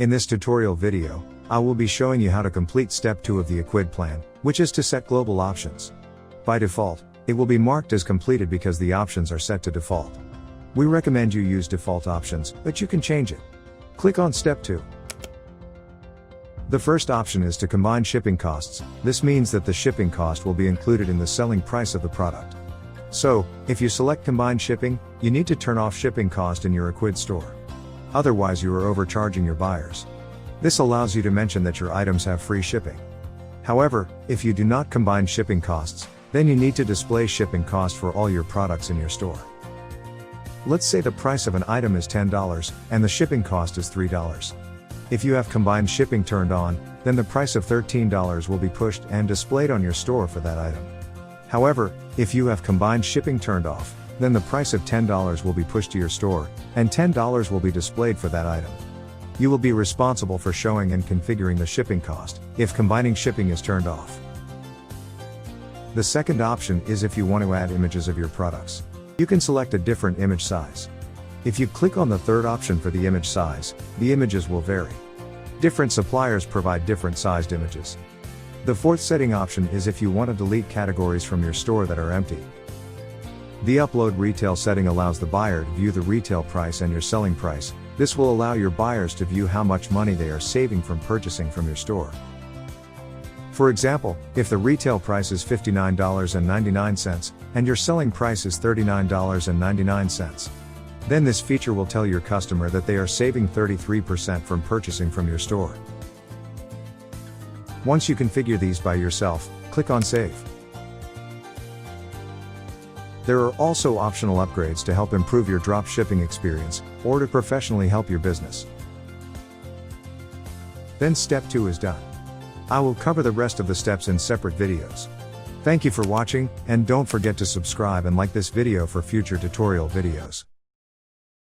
In this tutorial video, I will be showing you how to complete step 2 of the Ecwid plan, which is to set global options. By default, it will be marked as completed because the options are set to default. We recommend you use default options, but you can change it. Click on step 2. The first option is to combine shipping costs. This means that the shipping cost will be included in the selling price of the product. So, if you select combined shipping, you need to turn off shipping cost in your Ecwid store. Otherwise you are overcharging your buyers. This allows you to mention that your items have free shipping. However, if you do not combine shipping costs, then you need to display shipping cost for all your products in your store. Let's say the price of an item is $10, and the shipping cost is $3. If you have combined shipping turned on, then the price of $13 will be pushed and displayed on your store for that item. However, if you have combined shipping turned off, then the price of $10 will be pushed to your store, and $10 will be displayed for that item. You will be responsible for showing and configuring the shipping cost, if combining shipping is turned off. The second option is if you want to add images of your products. You can select a different image size. If you click on the third option for the image size, the images will vary. Different suppliers provide different sized images. The fourth setting option is if you want to delete categories from your store that are empty. The upload retail setting allows the buyer to view the retail price and your selling price. This will allow your buyers to view how much money they are saving from purchasing from your store. For example, if the retail price is $59.99, and your selling price is $39.99, then this feature will tell your customer that they are saving 33% from purchasing from your store. Once you configure these by yourself, click on Save. There are also optional upgrades to help improve your drop shipping experience, or to professionally help your business. Then step 2 is done. I will cover the rest of the steps in separate videos. Thank you for watching, and don't forget to subscribe and like this video for future tutorial videos.